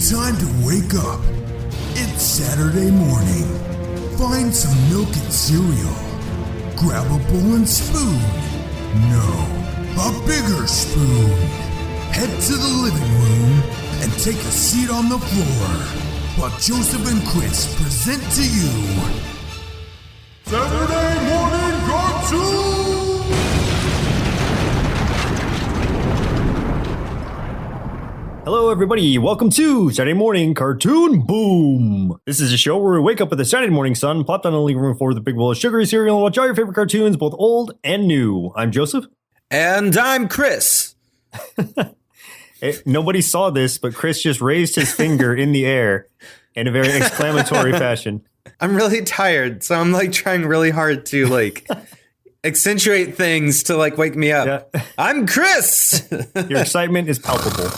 Time to wake up. It's Saturday morning. Find some milk and cereal. Grab a bowl and spoon. No, a bigger spoon. Head to the living room and take a seat on the floor while Joseph and Chris present to you Saturday Morning Cartoon! Hello everybody, welcome to Saturday Morning Cartoon Boom! This is a show where we wake up with the Saturday morning sun, plop down on the living room floor with a big bowl of sugary cereal, and watch all your favorite cartoons, both old and new. I'm Joseph. And I'm Chris. Nobody saw this, but Chris just raised his finger in the air in a very exclamatory fashion. I'm really tired, so I'm trying really hard to accentuate things to wake me up. Yeah. I'm Chris. Your excitement is palpable.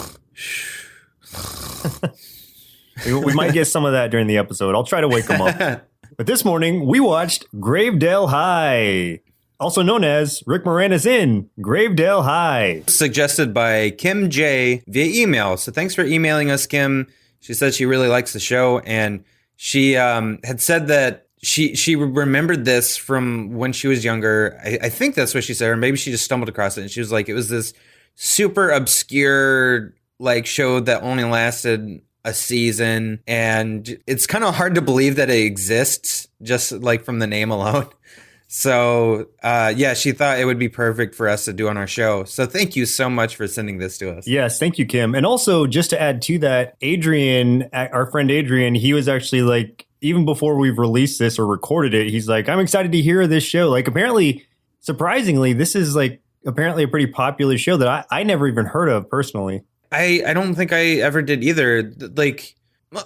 We might get some of that during the episode. I'll try to wake them up. But this morning, we watched Gravedale High, also known as Rick Moranis in Gravedale High. Suggested by Kim J via email. So thanks for emailing us, Kim. She said she really likes the show, and she had said that she remembered this from when she was younger. I think that's what she said, or maybe she just stumbled across it. And she was like, it was this super obscure show that only lasted a season, and it's kind of hard to believe that it exists just from the name alone. So she thought it would be perfect for us to do on our show. So thank you so much for sending this to us. Yes, thank you, Kim. And also, just to add to that, Adrian, our friend Adrian, he was actually even before we've released this or recorded it, he's like, I'm excited to hear this show. Apparently, surprisingly, this is apparently a pretty popular show that I never even heard of personally. I don't think I ever did either.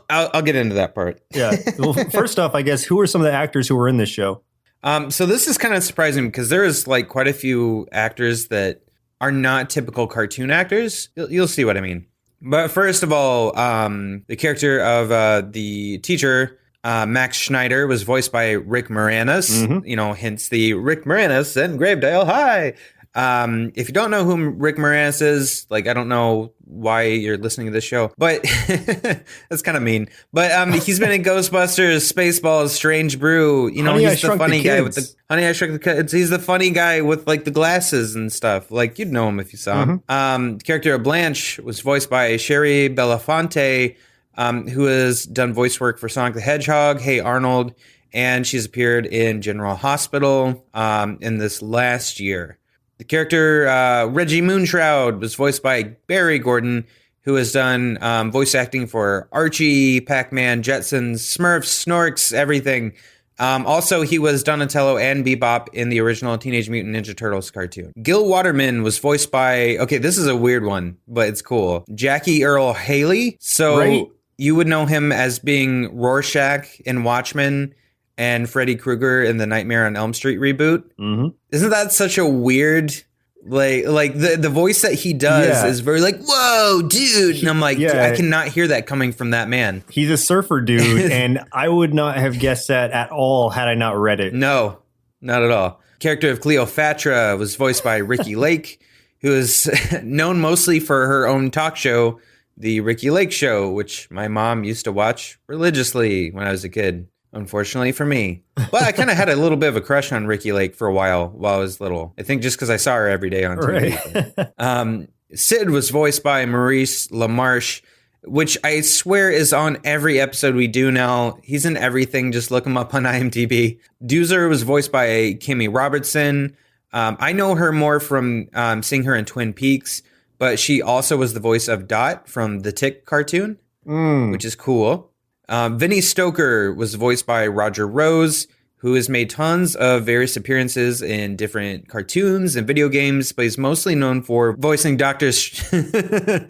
I'll get into that part. Yeah. Well, first off, I guess, who are some of the actors who were in this show? So this is kind of surprising because there is quite a few actors that are not typical cartoon actors. You'll see what I mean. But first of all, the character of the teacher, Max Schneider, was voiced by Rick Moranis. Mm-hmm. Hence the Rick Moranis and Gravedale High. If you don't know who Rick Moranis is, I don't know why you're listening to this show, but that's kind of mean. But he's been in Ghostbusters, Spaceballs, Strange Brew. He's the funny guy with the Honey, I Shrunk the Kids. He's the funny guy with the glasses and stuff. You'd know him if you saw him. The character of Blanche was voiced by Sherry Belafonte, who has done voice work for Sonic the Hedgehog, Hey Arnold, and she's appeared in General Hospital in this last year. The character Reggie Moonshroud was voiced by Barry Gordon, who has done voice acting for Archie, Pac-Man, Jetsons, Smurfs, Snorks, everything. Also, he was Donatello and Bebop in the original Teenage Mutant Ninja Turtles cartoon. Gil Waterman was voiced by, this is a weird one, but it's cool, Jackie Earle Haley. So right. You would know him as being Rorschach in Watchmen and Freddy Krueger in the Nightmare on Elm Street reboot. Mm-hmm. Isn't that such a weird, the voice that he does is very whoa, dude. And I'm I cannot hear that coming from that man. He's a surfer dude, and I would not have guessed that at all had I not read it. No, not at all. Character of Cleopatra was voiced by Ricki Lake, who is known mostly for her own talk show, The Ricki Lake Show, which my mom used to watch religiously when I was a kid. Unfortunately for me. But I kind of had a little bit of a crush on Ricki Lake for a while I was little. I think just because I saw her every day on TV. Right. Sid was voiced by Maurice LaMarche, which I swear is on every episode we do now. He's in everything. Just look him up on IMDb. Doozer was voiced by Kimmy Robertson. I know her more from seeing her in Twin Peaks, but she also was the voice of Dot from the Tick cartoon, which is cool. Vinnie Stoker was voiced by Roger Rose, who has made tons of various appearances in different cartoons and video games, but he's mostly known for voicing Doctor Strange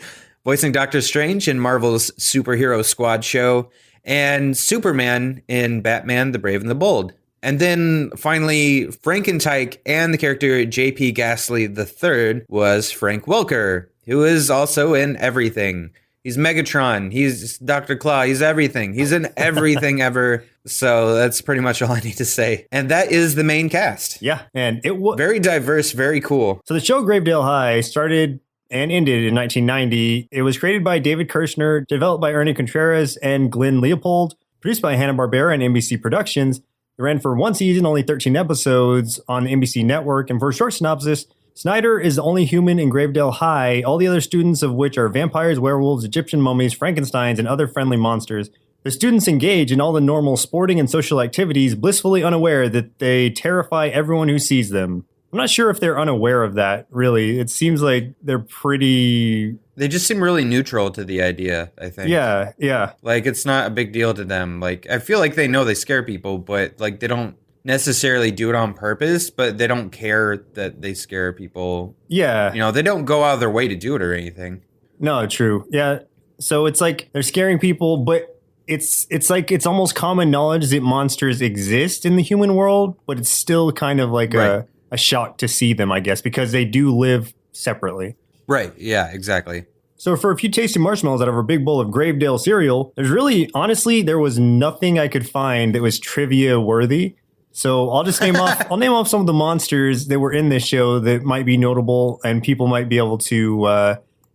in Marvel's Superhero Squad show and Superman in Batman the Brave and the Bold. And then finally, Frankenstein and the character J.P. Ghastly III was Frank Welker, who is also in everything. He's Megatron. He's Dr. Claw. He's everything. He's in everything ever. So that's pretty much all I need to say. And that is the main cast. Yeah. And it was very diverse, very cool. So the show Gravedale High started and ended in 1990. It was created by David Kirshner, developed by Ernie Contreras and Glenn Leopold, produced by Hanna-Barbera and NBC Productions. It ran for one season, only 13 episodes on the NBC network. And for a short synopsis, Schneider is the only human in Gravedale High, all the other students of which are vampires, werewolves, Egyptian mummies, Frankensteins, and other friendly monsters. The students engage in all the normal sporting and social activities, blissfully unaware that they terrify everyone who sees them. I'm not sure if they're unaware of that, really. It seems like they're pretty... They just seem really neutral to the idea, I think. Yeah. Like, it's not a big deal to them. Like, I feel like they know they scare people, but, like, they don't necessarily do it on purpose, but they don't care that they scare people. Yeah. You know, they don't go out of their way to do it or anything. No, true. Yeah. So it's like they're scaring people, but it's like it's almost common knowledge that monsters exist in the human world, but it's still kind of like a shock to see them, I guess, because they do live separately. Right. Yeah, exactly. So for a few tasty marshmallows out of a big bowl of Gravedale cereal, there's really, honestly, there was nothing I could find that was trivia worthy. So I'll just name off, some of the monsters that were in this show that might be notable and people might be able to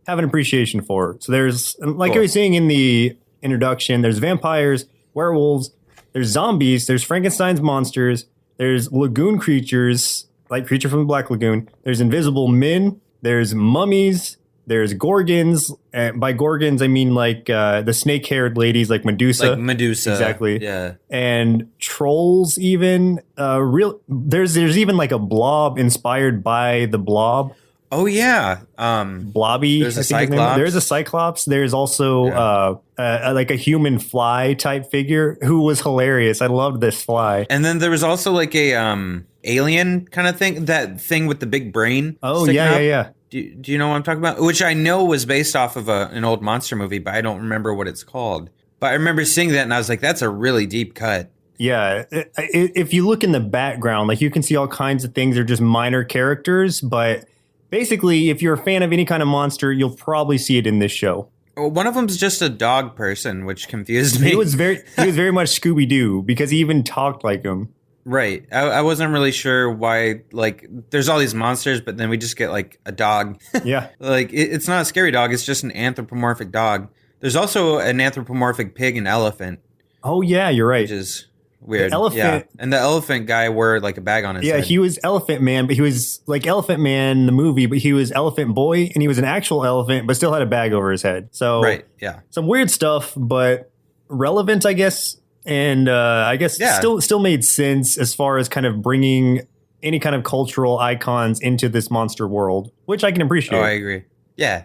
have an appreciation for. So there's, like I was saying in the introduction, there's vampires, werewolves, there's zombies, there's Frankenstein's monsters, there's lagoon creatures, like Creature from the Black Lagoon, there's invisible men, there's mummies, there's gorgons. By gorgons, I mean like the snake-haired ladies, like Medusa. Like Medusa. Exactly. Yeah. And trolls even. There's even like a blob inspired by the Blob. Oh, yeah. Blobby. There's a cyclops. There's a cyclops. There's also like a human fly type figure who was hilarious. I loved this fly. And then there was also like a alien kind of thing, that thing with the big brain. Oh, yeah. Do you know what I'm talking about? Which I know was based off of an old monster movie, but I don't remember what it's called. But I remember seeing that and I was like, that's a really deep cut. Yeah. If you look in the background, like you can see all kinds of things. They're just minor characters. But basically, if you're a fan of any kind of monster, you'll probably see it in this show. One of them's just a dog person, which confused me. He was very much Scooby-Doo because he even talked like him. Right. I wasn't really sure why, like, there's all these monsters, but then we just get, like, a dog. Yeah. Like, it's not a scary dog. It's just an anthropomorphic dog. There's also an anthropomorphic pig and elephant. Oh, yeah, you're right. Which is weird. The elephant. Yeah. And the elephant guy wore, like, a bag on his head. Yeah, he was Elephant Man, but he was like Elephant Man, the movie, but he was Elephant Boy, and he was an actual elephant, but still had a bag over his head. So, right, yeah. Some weird stuff, but relevant, I guess. And I guess still made sense as far as kind of bringing any kind of cultural icons into this monster world, which I can appreciate. Oh, I agree. Yeah.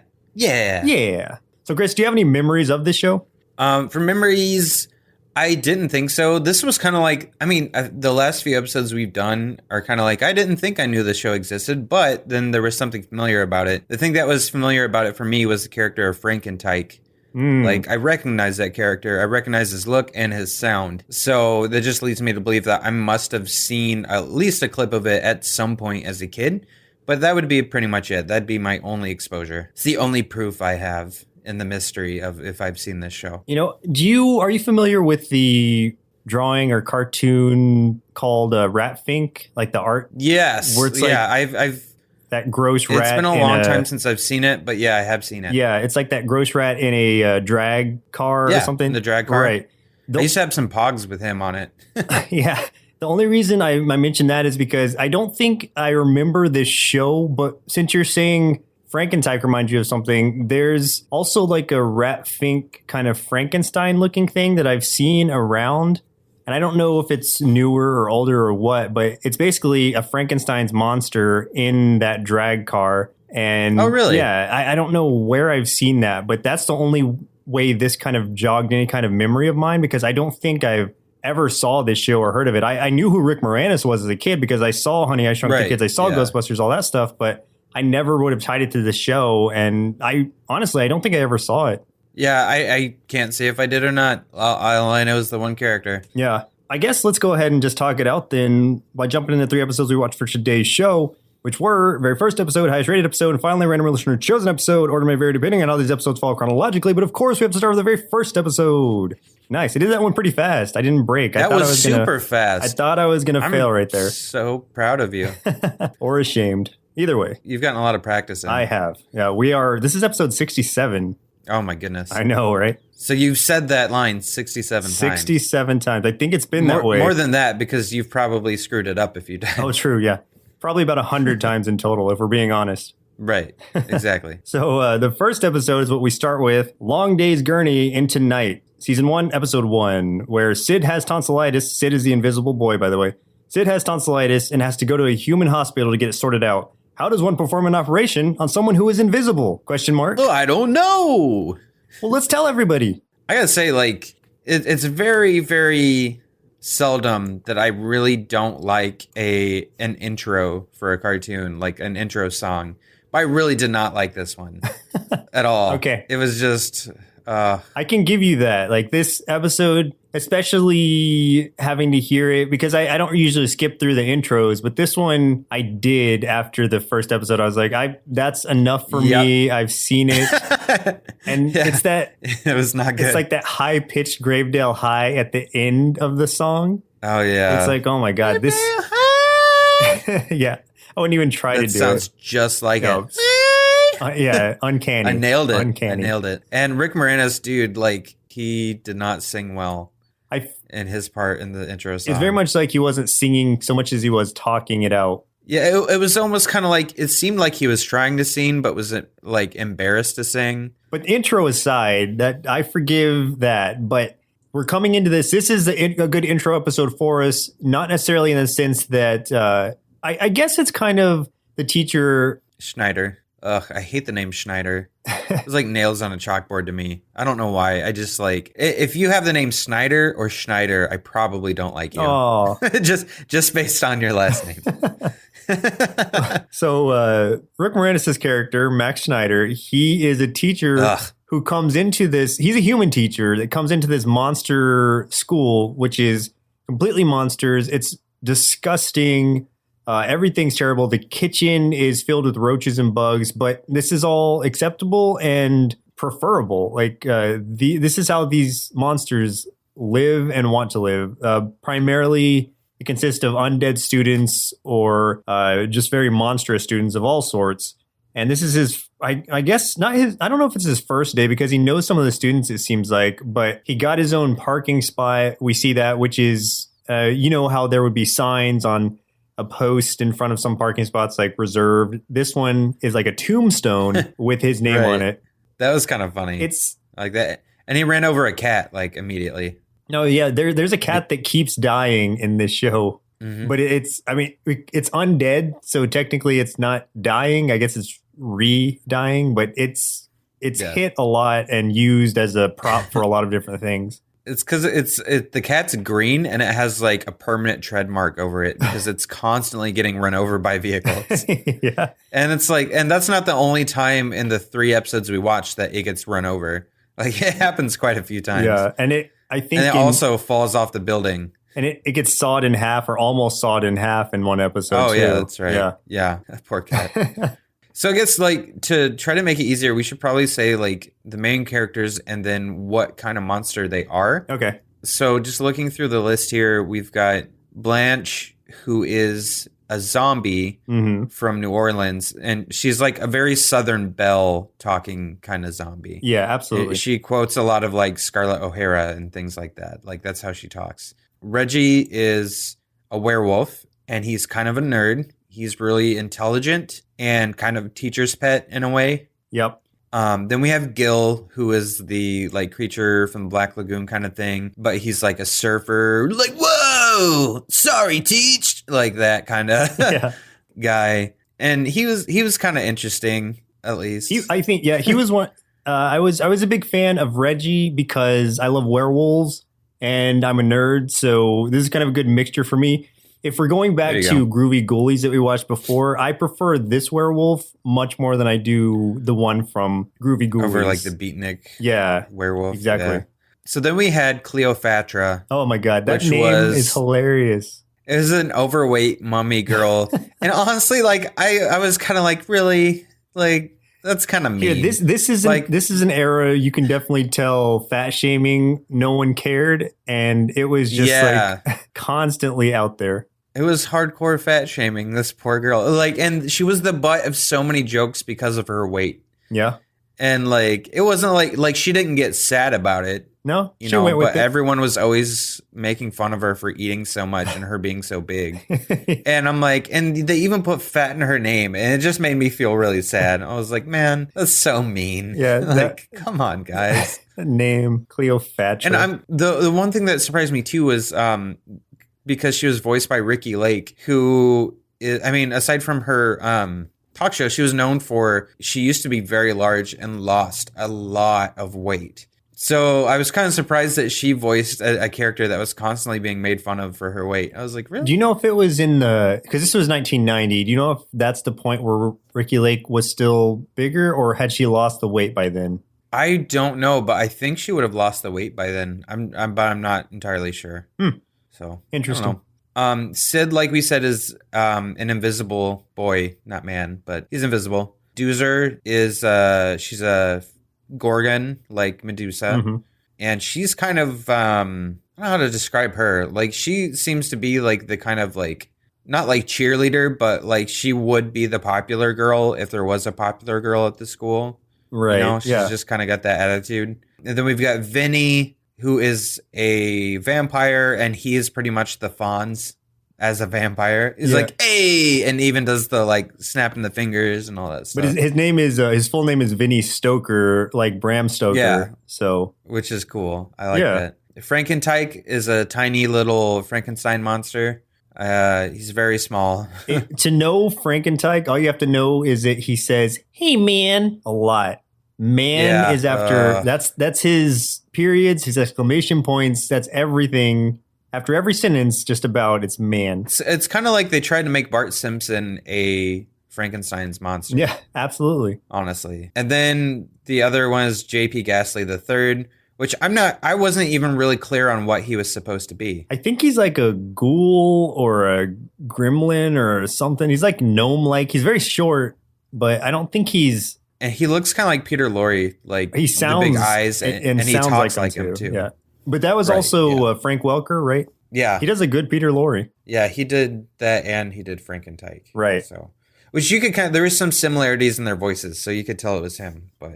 So, Chris, do you have any memories of this show? For memories, I didn't think so. This was kind of like, I mean, the last few episodes we've done are kind of like, I didn't think I knew the show existed, but then there was something familiar about it. The thing that was familiar about it for me was the character of Frankenstein. Like, I recognize that character. I recognize his look and his sound. So that just leads me to believe that I must have seen at least a clip of it at some point as a kid. But that would be pretty much it. That'd be my only exposure. It's the only proof I have in the mystery of if I've seen this show. You know, are you familiar with the drawing or cartoon called Rat Fink? Like the art? Yes. Where it's I've that gross rat. It's been a long time since I've seen it, but yeah, I have seen it. Yeah, it's like that gross rat in a drag car or something. The drag car. Right. I used to have some pogs with him on it. Yeah. The only reason I mentioned that is because I don't think I remember this show, but since you're saying Frankenstein reminds you of something, there's also like a Rat Fink kind of Frankenstein looking thing that I've seen around. And I don't know if it's newer or older or what, but it's basically a Frankenstein's monster in that drag car. And oh, really? Yeah, I don't know where I've seen that, but that's the only way this kind of jogged any kind of memory of mine, because I don't think I've ever saw this show or heard of it. I knew who Rick Moranis was as a kid because I saw Honey, I Shrunk the Kids. I saw Ghostbusters, all that stuff, but I never would have tied it to the show. And I don't think I ever saw it. Yeah, I can't say if I did or not. All I know is the one character. Yeah. I guess let's go ahead and just talk it out then by jumping into the 3 episodes we watched for today's show, which were very first episode, highest rated episode, and finally randomly listener chosen episode. Order may vary depending on how these episodes fall chronologically, but of course we have to start with the very first episode. Nice. I did that one pretty fast. I didn't break. That was super fast. I thought I was going to fail right there. So proud of you. Or ashamed. Either way. You've gotten a lot of practice in. I have. Yeah, this is episode 67. Oh my goodness. I know, right? So you've said that line 67 times. 67 times. I think it's been that way. More than that, because you've probably screwed it up if you did. Oh, true, yeah. Probably about 100 times in total, if we're being honest. Right, exactly. So the first episode is what we start with. Long Days Gurney into Night. Season 1, episode 1, where Sid has tonsillitis. Sid is the invisible boy, by the way. Sid has tonsillitis and has to go to a human hospital to get it sorted out. How does one perform an operation on someone who is invisible? Question mark. Oh, I don't know. Well, let's tell everybody. I gotta say, like, it's very, very seldom that I really don't like an intro for a cartoon, like an intro song. But I really did not like this one at all. Okay. It was just... I can give you that. Like this episode, especially having to hear it, because I don't usually skip through the intros, but this one I did after the first episode. I was like, that's enough for me. I've seen it. And it's that... It was not good. It's like that high-pitched Gravedale High at the end of the song. Oh, yeah. It's like, oh my God. This... Yeah. I wouldn't even try to do it. Sounds just like it. Yeah, uncanny. I nailed it. Uncanny. I nailed it. And Rick Moranis, dude, like, he did not sing well in his part in the intro song. It's very much like he wasn't singing so much as he was talking it out. Yeah, it was almost kind of like, it seemed like he was trying to sing, but was like embarrassed to sing. But intro aside, that I forgive that, but we're coming into this. This is a good intro episode for us, not necessarily in the sense that I guess it's kind of the teacher... Schneider. Ugh, I hate the name Schneider. It's like nails on a chalkboard to me. I don't know why. I just like, if you have the name Snyder or Schneider, I probably don't like you. Oh. just based on your last name. So Rick Moranis' character, Max Schneider, he is a teacher who comes into this. He's a human teacher that comes into this monster school, which is completely monsters. It's disgusting. Everything's terrible. The kitchen is filled with roaches and bugs, but this is all acceptable and preferable. Like this is how these monsters live and want to live. Primarily, it consists of undead students or just very monstrous students of all sorts. And this is his, I guess, not his, I don't know if it's his first day because he knows some of the students, it seems like, but he got his own parking spot. We see that, which is, you know, how there would be signs on a post in front of some parking spots like reserved. This one is like a tombstone with his name on it. That was kind of funny. It's like that. And he ran over a cat like immediately. No, yeah, there's a cat that keeps dying in this show. Mm-hmm. But it's undead, so technically it's not dying. I guess it's re-dying, but it's hit a lot and used as a prop for a lot of different things. It's because the cat's green and it has like a permanent tread mark over it because it's constantly getting run over by vehicles. Yeah. And it's like, and that's not the only time in the 3 episodes we watched that it gets run over. Like it happens quite a few times. Yeah. And it also falls off the building. And it gets sawed in half or almost sawed in half in one episode. Oh, yeah, that's right. Yeah. Poor cat. So I guess like to try to make it easier, we should probably say like the main characters and then what kind of monster they are. Okay. So just looking through the list here, we've got Blanche, who is a zombie from New Orleans. And she's like a very Southern Belle talking kind of zombie. Yeah, absolutely. She quotes a lot of like Scarlett O'Hara and things like that. Like that's how she talks. Reggie is a werewolf and he's kind of a nerd. He's really intelligent and kind of teacher's pet in a way. Yep. Then we have Gil, who is the like creature from the Black Lagoon kind of thing, but he's like a surfer, like, whoa, sorry, teach, like that kind of guy. And he was kind of interesting, at least. I think he was one. I was a big fan of Reggie because I love werewolves and I'm a nerd, so this is kind of a good mixture for me. If we're going back to Groovy Ghoulies that we watched before, I prefer this werewolf much more than I do the one from Groovy Ghoulies. Over like the beatnik werewolf. Exactly. Yeah. So then we had Cleopatra. Oh my God, that name is hilarious. It was an overweight mummy girl. And honestly, like I was kind of like, really? Like, that's kind of mean. Yeah, this is an era you can definitely tell fat shaming, no one cared, and it was just like constantly out there. It was hardcore fat shaming, this poor girl. Like, and she was the butt of so many jokes because of her weight. Yeah. And like, it wasn't like she didn't get sad about it. No, You she know, went with but it. everyone was always making fun of her for eating so much and her being so big. And I'm like, and they even put fat in her name, and it just made me feel really sad. I was like, man, that's so mean. Yeah, like, come on, guys. Name Cleopatra. And the one thing that surprised me too was because she was voiced by Ricki Lake, who is, I mean, aside from her talk show, she was known for, she used to be very large and lost a lot of weight. So I was kind of surprised that she voiced a character that was constantly being made fun of for her weight. I was like, really? Do you know if it was in because this was 1990, do you know if that's the point where Ricki Lake was still bigger, or had she lost the weight by then? I don't know, but I think she would have lost the weight by then. But I'm not entirely sure. So Interesting. I don't know. Sid, like we said, is an invisible boy, not man, but he's invisible. Doozer is she's a Gorgon, like Medusa, and she's kind of I don't know how to describe her. Like, she seems to be like the kind of like, not like cheerleader, but like she would be the popular girl if there was a popular girl at the school. Right. You know, she's just kind of got that attitude. And then we've got Vinny, who is a vampire, and he is pretty much the Fonz as a vampire. He's like, hey, and even does the like snapping the fingers and all that stuff. But his name is his full name is Vinny Stoker, like Bram Stoker. Yeah. So, which is cool. I like that. Frankentyke is a tiny little Frankenstein monster. He's very small. To know Frankentyke, all you have to know is that he says, "Hey, man," a lot. Man is after that's his periods, his exclamation points. That's everything. After every sentence, just about, it's man. It's kind of like they tried to make Bart Simpson a Frankenstein's monster. Yeah, absolutely. Honestly. And then the other one is J.P. Ghastly III, which I wasn't even really clear on what he was supposed to be. I think he's like a ghoul or a gremlin or something. He's like gnome-like. He's very short, but I don't think he's... And he looks kind of like Peter Lorre, like he sounds, the big eyes, and he sounds talks like him too. Yeah. But that was also Frank Welker, right? Yeah. He does a good Peter Lorre. Yeah, he did that, and he did Frankentyke. Right. So, which you could there was some similarities in their voices, so you could tell it was him. But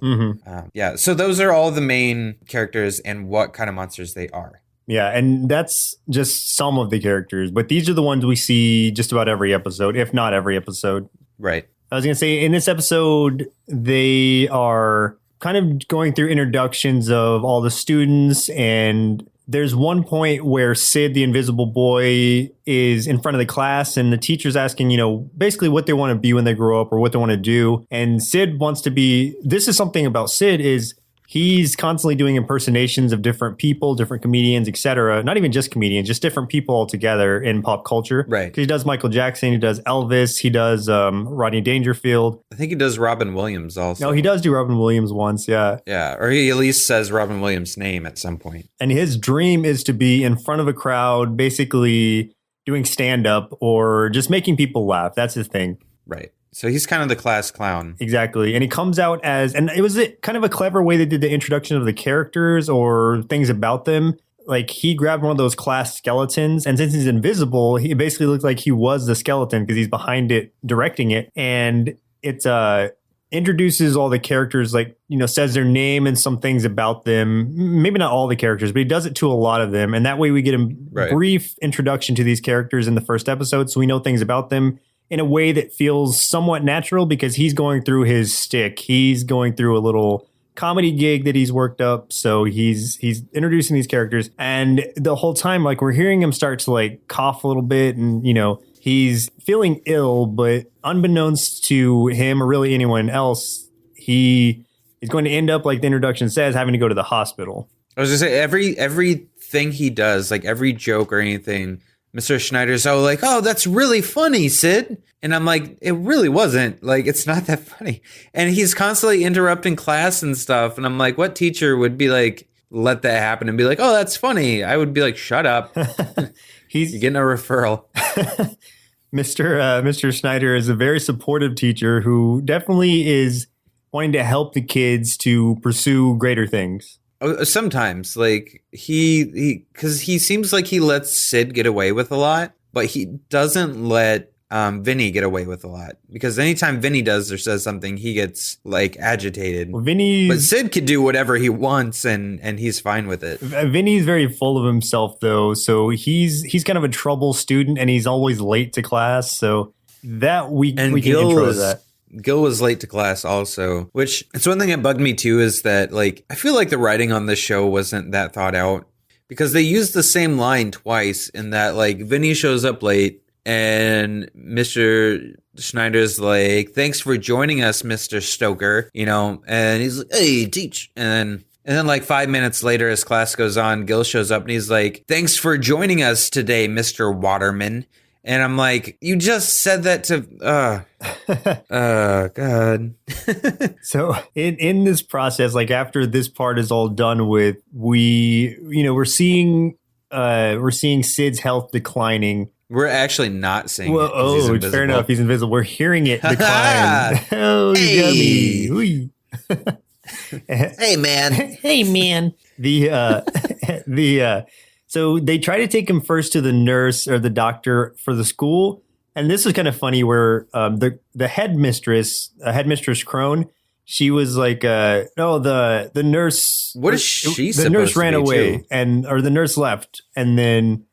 yeah, so those are all the main characters and what kind of monsters they are. Yeah, and that's just some of the characters, but these are the ones we see just about every episode, if not every episode. Right. I was going to say, in this episode, they are kind of going through introductions of all the students, and there's one point where Sid, the invisible boy, is in front of the class, and the teacher's asking, basically what they want to be when they grow up or what they want to do. And Sid wants to be, this is something about Sid, is he's constantly doing impersonations of different people, different comedians, etc. Not even just comedians, just different people altogether in pop culture. Right. 'Cause he does Michael Jackson, he does Elvis, he does Rodney Dangerfield. I think he does Robin Williams also. No, he does do Robin Williams once, yeah. Yeah, or he at least says Robin Williams' name at some point. And his dream is to be in front of a crowd, basically doing stand-up or just making people laugh. That's his thing. Right. So he's kind of the class clown. Exactly. And he comes out as, and it was kind of a clever way they did the introduction of the characters or things about them. Like, he grabbed one of those class skeletons, and since he's invisible, he basically looked like he was the skeleton because he's behind it, directing it. And it introduces all the characters, like, says their name and some things about them. Maybe not all the characters, but he does it to a lot of them. And that way we get a brief introduction to these characters in the first episode, so we know things about them in a way that feels somewhat natural because he's going through his stick. He's going through a little comedy gig that he's worked up. So he's introducing these characters. And the whole time, like, we're hearing him start to like cough a little bit and, he's feeling ill, but unbeknownst to him or really anyone else, he is going to end up, like the introduction says, having to go to the hospital. I was going to say, everything he does, like every joke or anything, Mr. Schneider's like, oh, that's really funny, Sid. And I'm like, it really wasn't. Like, it's not that funny. And he's constantly interrupting class and stuff. And I'm like, what teacher would be like, let that happen and be like, oh, that's funny? I would be like, shut up. You're getting a referral. Mr. Schneider is a very supportive teacher who definitely is wanting to help the kids to pursue greater things. Sometimes, like, because he seems like he lets Sid get away with a lot. but he doesn't let Vinny get away with a lot, because anytime Vinny does or says something, he gets like agitated. Well, but Sid could do whatever he wants, and he's fine with it. Vinny's very full of himself, though, so he's kind of a trouble student, and he's always late to class. So that we can intro that. Gil was late to class also, which it's one thing that bugged me too, is that like I feel like the writing on this show wasn't that thought out, because they used the same line twice, in that like Vinny shows up late and Mr. Schneider's like, "Thanks for joining us, Mr. Stoker," and he's like, "Hey, teach." And then like 5 minutes later, as class goes on, Gil shows up and he's like, "Thanks for joining us today, Mr. Waterman." And I'm like, you just said that to, God. So in this process, like after this part is all done with, we're seeing Sid's health declining. We're actually not seeing it. Oh, fair enough. He's invisible. We're hearing it decline. Oh, hey. Yummy. Hey, man. Hey, man. So they try to take him first to the nurse or the doctor for the school. And this is kind of funny where the headmistress Crone, she was like, no, the nurse. What is she The nurse ran away too? or the nurse left. And then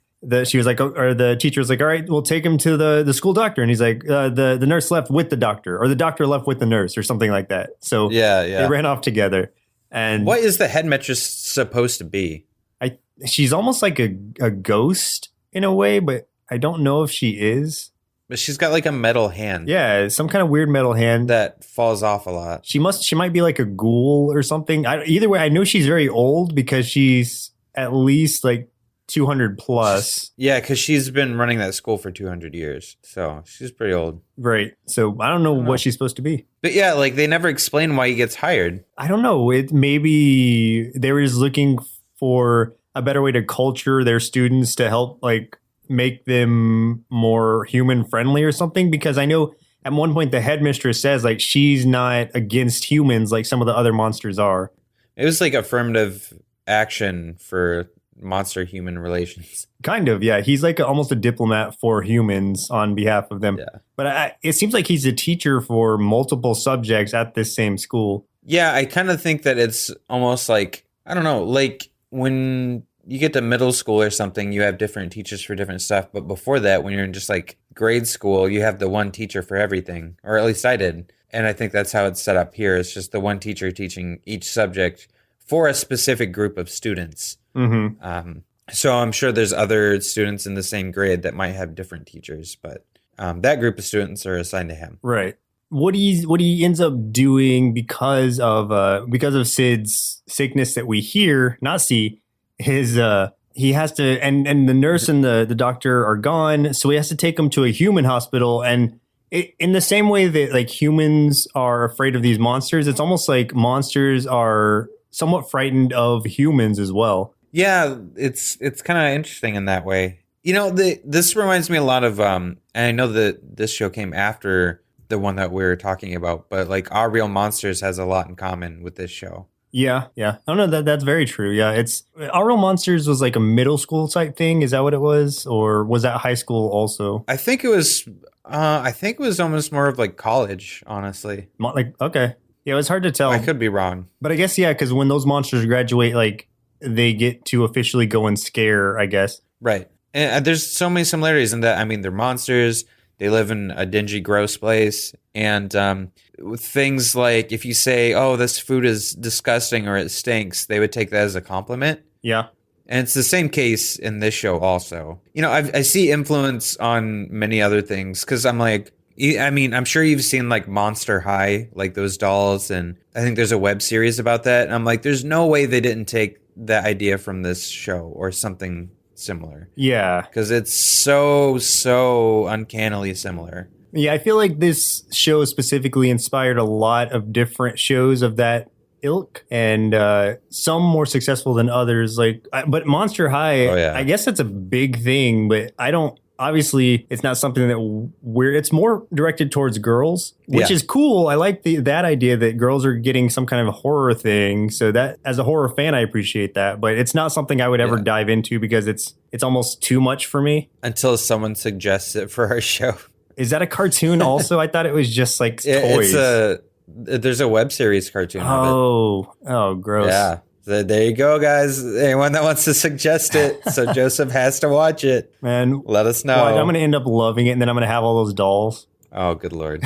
she was like, or the teacher was like, all right, we'll take him to the school doctor. And he's like, the nurse left with the doctor, or the doctor left with the nurse, or something like that. So they ran off together. And what is the headmistress supposed to be? She's almost like a ghost in a way, but I don't know if she is. But she's got like a metal hand. Yeah, some kind of weird metal hand that falls off a lot. She might be like a ghoul or something. Either way, I know she's very old because she's at least like 200 plus. Yeah, because she's been running that school for 200 years. So she's pretty old. Right. So I don't know what she's supposed to be. But yeah, like they never explain why he gets hired. I don't know. Maybe they were just looking for a better way to culture their students to help like make them more human friendly or something. Because I know at one point the headmistress says like she's not against humans like some of the other monsters are. It was like affirmative action for monster-human relations. Kind of, yeah. He's like almost a diplomat for humans on behalf of them. Yeah. But it seems like he's a teacher for multiple subjects at this same school. Yeah, I kind of think that it's almost like, I don't know, like when you get to middle school or something, you have different teachers for different stuff. But before that, when you're in just like grade school, you have the one teacher for everything, or at least I did. And I think that's how it's set up here. It's just the one teacher teaching each subject for a specific group of students. Mm-hmm. So I'm sure there's other students in the same grade that might have different teachers, but that group of students are assigned to him. Right. What he ends up doing because of Sid's sickness that we hear, not see, is he has to, and the nurse and the doctor are gone, so he has to take him to a human hospital. And in the same way that like humans are afraid of these monsters, it's almost like monsters are somewhat frightened of humans as well. Yeah, it's kind of interesting in that way. This reminds me a lot of, and I know that this show came after the one that we were talking about, but like Our Real Monsters has a lot in common with this show. Yeah. Oh no, that's very true. Yeah, it's Our Real Monsters was like a middle school type thing. Is that what it was, or was that high school also? I think it was. I think it was almost more of like college, honestly. Like okay, yeah, it was hard to tell. I could be wrong, but I guess yeah, because when those monsters graduate, like they get to officially go and scare, I guess. Right, and there's so many similarities in that. I mean, they're monsters. They live in a dingy, gross place. And with things like if you say, oh, this food is disgusting or it stinks, they would take that as a compliment. Yeah. And it's the same case in this show also. I see influence on many other things because I'm like, I mean, I'm sure you've seen like Monster High, like those dolls. And I think there's a web series about that. And I'm like, there's no way they didn't take that idea from this show or something similar. Yeah. Because it's so uncannily similar. Yeah, I feel like this show specifically inspired a lot of different shows of that ilk, and some more successful than others. But Monster High, oh, yeah. I guess that's a big thing, but I don't obviously it's not something that it's more directed towards girls, which is cool. I like that idea that girls are getting some kind of horror thing. So that as a horror fan, I appreciate that, but it's not something I would ever dive into because it's almost too much for me. Until someone suggests it for our show. Is that a cartoon also? I thought it was just like toys. There's a web series cartoon of it. Oh, gross. Yeah. So there you go, guys. Anyone that wants to suggest it, so Joseph has to watch it. Man, let us know. Well, I'm going to end up loving it, and then I'm going to have all those dolls. Oh, good Lord.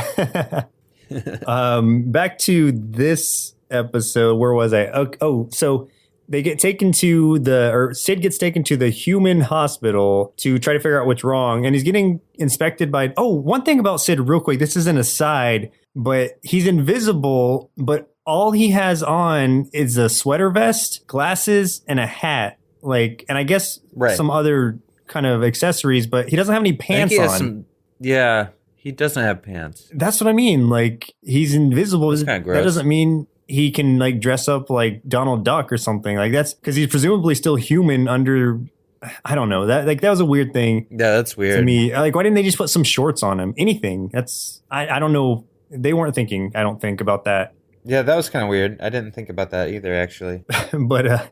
Back to this episode. Where was I? So they get taken to Sid gets taken to the human hospital to try to figure out what's wrong. And he's getting inspected by, one thing about Sid real quick. This is an aside, but he's invisible, but all he has on is a sweater vest, glasses, and a hat. And I guess some other kind of accessories, but he doesn't have any pants on. He doesn't have pants. That's what I mean. He's invisible. That's kind of gross. That doesn't mean he can dress up like Donald Duck or something. That's because he's presumably still human under. I don't know. That was a weird thing. Yeah, that's weird to me. Why didn't they just put some shorts on him? Anything. I don't know. They weren't thinking, I don't think, about that. Yeah, that was kind of weird. I didn't think about that either, actually. But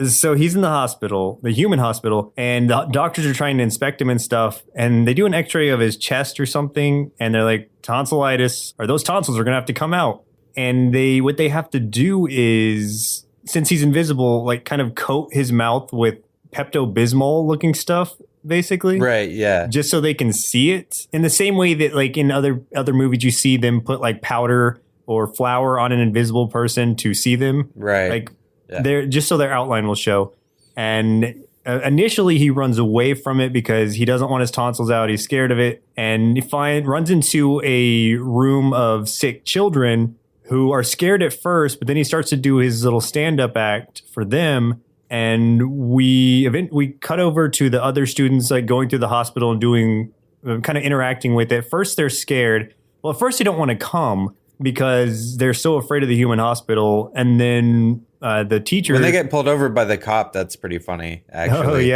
so he's in the hospital, the human hospital, and the doctors are trying to inspect him and stuff. And they do an x-ray of his chest or something. And they're like, tonsillitis, or those tonsils are going to have to come out. And what they have to do is, since he's invisible, kind of coat his mouth with Pepto-Bismol looking stuff, basically. Right, yeah. Just so they can see it. In the same way that in other movies you see them put powder or flour on an invisible person to see them. Right. They're just so their outline will show. And initially he runs away from it because he doesn't want his tonsils out. He's scared of it. And he runs into a room of sick children who are scared at first, but then he starts to do his little stand-up act for them. And we cut over to the other students going through the hospital and doing kind of interacting with it. First, they're scared. Well, at first they don't want to come because they're so afraid of the human hospital. And then the teacher... When they get pulled over by the cop, that's pretty funny, actually.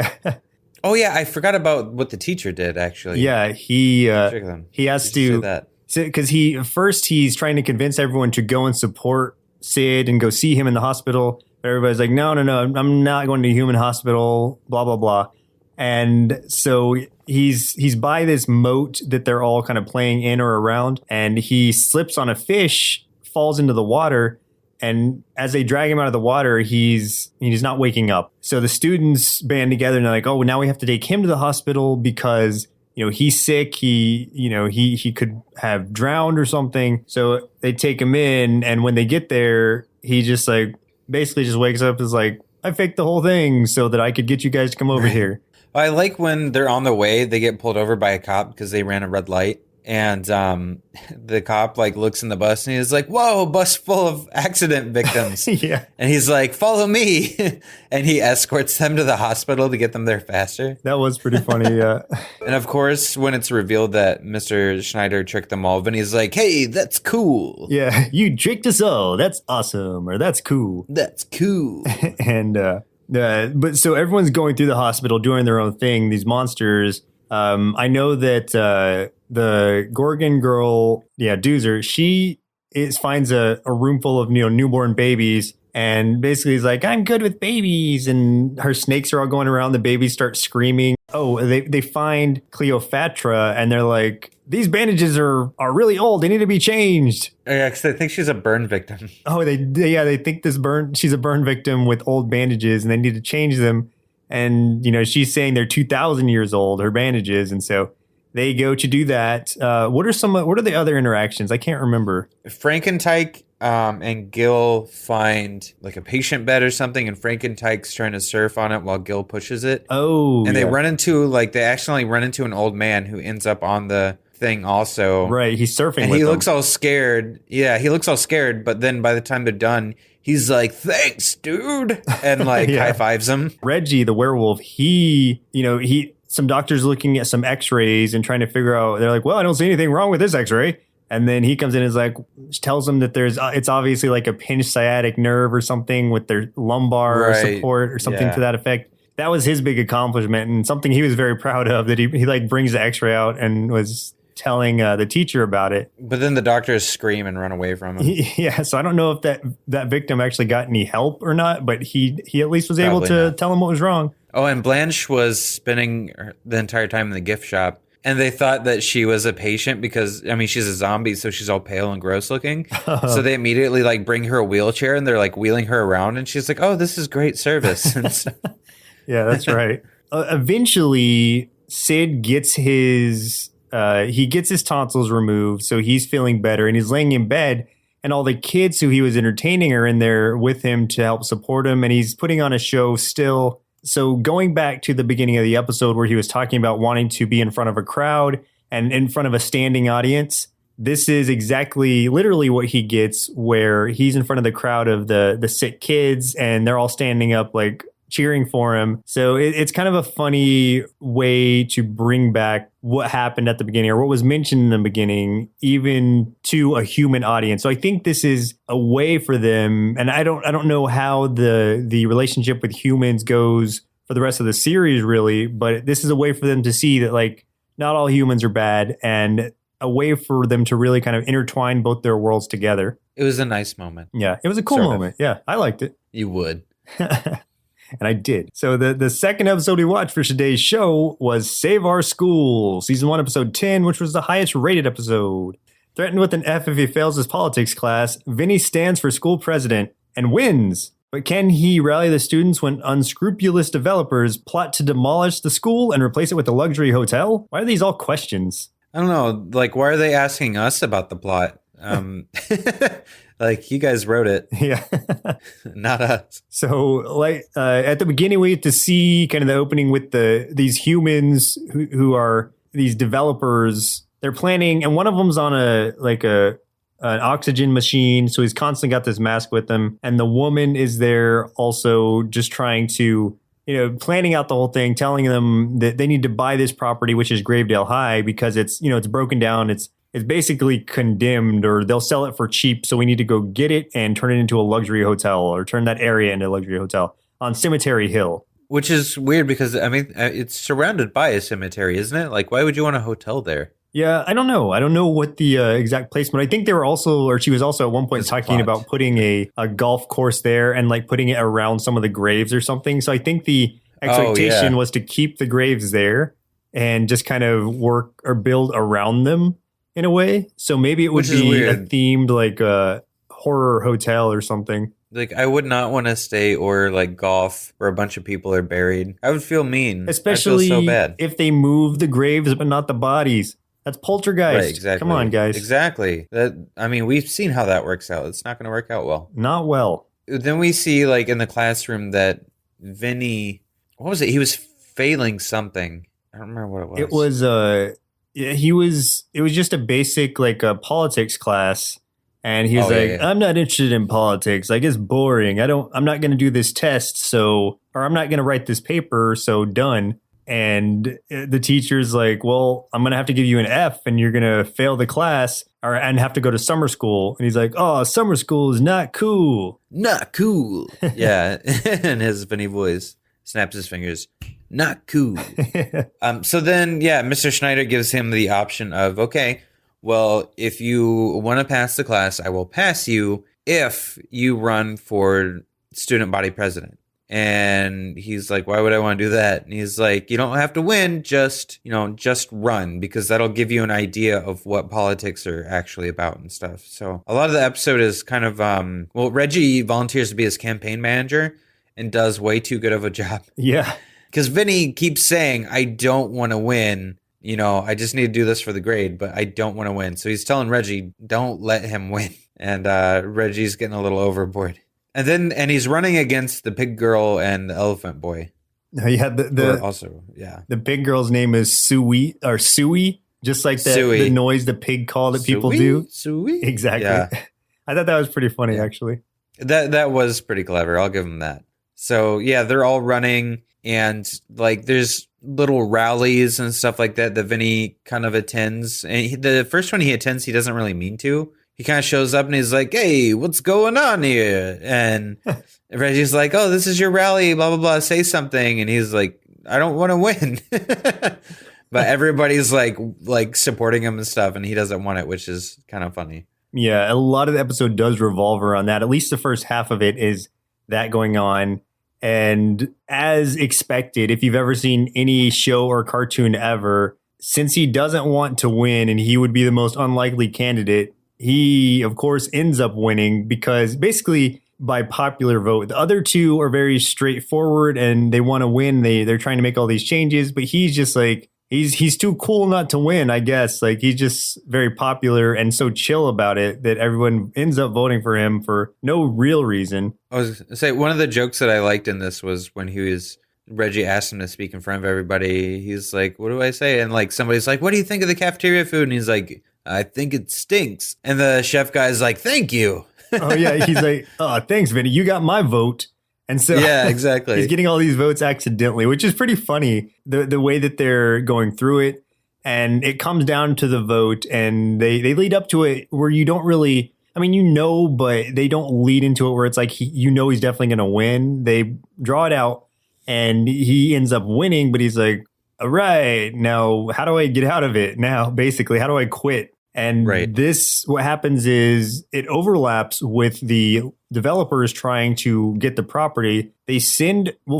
Oh, yeah. I forgot about what the teacher did, actually. Yeah, he has to... Because he's trying to convince everyone to go and support Sid and go see him in the hospital. But everybody's like, no, I'm not going to a human hospital, blah, blah, blah. And so he's by this moat that they're all kind of playing in or around. And he slips on a fish, falls into the water. And as they drag him out of the water, he's not waking up. So the students band together and they're like, oh, now we have to take him to the hospital because... he's sick. He could have drowned or something. So they take him in, and when they get there, he just basically just wakes up and is like, I faked the whole thing so that I could get you guys to come over here. I like when they're on the way, they get pulled over by a cop because they ran a red light. And the cop looks in the bus and he's like, whoa, bus full of accident victims. Yeah. And he's like, follow me. And he escorts them to the hospital to get them there faster. That was pretty funny, yeah. And of course, when it's revealed that Mr. Schneider tricked them all, and he's like, hey, that's cool. Yeah, you tricked us all. That's awesome. Or that's cool. That's cool. And but so everyone's going through the hospital doing their own thing. These monsters. I know that the Gorgon girl, Doozer, she finds a room full of newborn babies, and basically is like, I'm good with babies, and her snakes are all going around. The babies start screaming. Oh, they find Cleopatra, and they're like, these bandages are really old. They need to be changed. Yeah, because I think she's a burn victim. Oh, they think she's a burn victim with old bandages, and they need to change them. And, she's saying they're 2,000 years old, her bandages. And so they go to do that. What are the other interactions? I can't remember. Frankenstein and Gil find a patient bed or something, and Frankenstein's trying to surf on it while Gil pushes it. Oh, and they they accidentally run into an old man who ends up on the thing also. Right, he's surfing and with he them. looks all scared. Yeah, he looks all scared, but then by the time they're done, he's like, thanks, dude, and high fives him. Reggie, the werewolf, some doctors looking at some x-rays and trying to figure out, they're like, well, I don't see anything wrong with this x-ray. And then he comes in and is like, tells them that it's obviously a pinched sciatic nerve or something with their lumbar support or something to that effect. that was his big accomplishment and something he was very proud of, that he like brings the x-ray out and was telling the teacher about it. But then the doctors scream and run away from him. Yeah, so I don't know if that victim actually got any help or not, but he at least was able to tell him what was wrong. Oh, and Blanche was spending the entire time in the gift shop, and they thought that she was a patient because, I mean, she's a zombie, so she's all pale and gross looking. So they immediately like bring her a wheelchair, and they're like wheeling her around, and she's like, "Oh, this is great service." Yeah, that's right. Eventually, Sid gets his tonsils removed, so he's feeling better, and he's laying in bed, and all the kids who he was entertaining are in there with him to help support him, and he's putting on a show still. So going back to the beginning of the episode where he was talking about wanting to be in front of a crowd and in front of a standing audience, this is exactly literally what he gets, where he's in front of the crowd of the sick kids and they're all standing up like cheering for him. So it's kind of a funny way to bring back what happened at the beginning or what was mentioned in the beginning, even to a human audience. So I think this is a way for them, and I don't know how the relationship with humans goes for the rest of the series really, but this is a way for them to see that like not all humans are bad, and a way for them to really kind of intertwine both their worlds together. It was a nice moment. Yeah, it was a cool moment. Yeah, I liked it. You would. And I did. So the second episode we watched for today's show was Save Our School, Season 1, Episode 10, which was the highest rated episode. Threatened with an F if he fails his politics class, Vinny stands for school president and wins. But can he rally the students when unscrupulous developers plot to demolish the school and replace it with a luxury hotel? Why are these all questions? I don't know. Like, why are they asking us about the plot? Like, you guys wrote it. Yeah. Not us. So, like, at the beginning, we get to see kind of the opening with these humans who are these developers. They're planning, and one of them's on an oxygen machine, so he's constantly got this mask with him. And the woman is there also just trying to, planning out the whole thing, telling them that they need to buy this property, which is Gravedale High, because it's broken down. It's basically condemned, or they'll sell it for cheap. So we need to go get it and turn it into a luxury hotel, or turn that area into a luxury hotel on Cemetery Hill. Which is weird because, I mean, it's surrounded by a cemetery, isn't it? Like, why would you want a hotel there? Yeah, I don't know. I don't know what the exact placement. I think they were also, or she was also at one point talking about putting a golf course there and like putting it around some of the graves or something. So I think the expectation was to keep the graves there and just kind of work or build around them in a way. So maybe it would be a themed like horror hotel or something. Like, I would not want to stay or like golf where a bunch of people are buried. I would feel mean. Especially I feel so bad. If they move the graves but not the bodies. That's poltergeist. Right, exactly. Come on, guys. Exactly. We've seen how that works out. It's not going to work out well. Not well. Then we see like in the classroom that Vinny, what was it? He was failing something. I don't remember what it was. It was it was just a basic like a politics class, and he was I'm not interested in politics. Like, it's boring. I'm not going to do this test, or I'm not going to write this paper, so done. And the teacher's like, well, I'm going to have to give you an F and you're going to fail the class and have to go to summer school. And he's like, oh, summer school is not cool. Not cool. Yeah. And his funny voice snaps his fingers. Not cool. So then, Mr. Schneider gives him the option of, okay, well, if you want to pass the class, I will pass you if you run for student body president. And he's like, why would I want to do that? And he's like, you don't have to win, just run, because that'll give you an idea of what politics are actually about and stuff. So a lot of the episode is kind of, Reggie volunteers to be his campaign manager and does way too good of a job. Yeah. Because Vinny keeps saying, I don't want to win. I just need to do this for the grade, but I don't want to win. So he's telling Reggie, don't let him win. And Reggie's getting a little overboard. And he's running against the pig girl and the elephant boy. Yeah, the pig girl's name is Suey, just like the noise the pig call that people do. Suey? Exactly. Yeah. I thought that was pretty funny, actually. That was pretty clever. I'll give him that. So yeah, they're all running, and like there's little rallies and stuff like that Vinny kind of attends. And the first one he attends, he doesn't really mean to. He kind of shows up and he's like, hey, what's going on here? And Reggie's like, oh, this is your rally, blah, blah, blah, say something. And he's like, I don't want to win. But everybody's like supporting him and stuff, and he doesn't want it, which is kind of funny. Yeah, a lot of the episode does revolve around that. At least the first half of it is that going on. And as expected, if you've ever seen any show or cartoon ever, since he doesn't want to win and he would be the most unlikely candidate, he, of course, ends up winning because basically by popular vote. The other two are very straightforward and they want to win. They're trying to make all these changes, but he's just like, he's too cool not to win, I guess. Like, he's just very popular and so chill about it that everyone ends up voting for him for no real reason. I was gonna say, one of the jokes that I liked in this was when Reggie asked him to speak in front of everybody. He's like, what do I say? And like, somebody's like, what do you think of the cafeteria food? And he's like, I think it stinks. And the chef guy's like, thank you. Oh yeah, he's like, oh, thanks, Vinny, you got my vote. And so yeah, exactly. He's getting all these votes accidentally, which is pretty funny, the way that they're going through it. And it comes down to the vote, and they lead up to it where you don't really, I mean, but they don't lead into it where it's like, he's definitely going to win. They draw it out and he ends up winning, but he's like, all right, now how do I get out of it now? Basically, how do I quit? And what happens is it overlaps with the developers trying to get the property.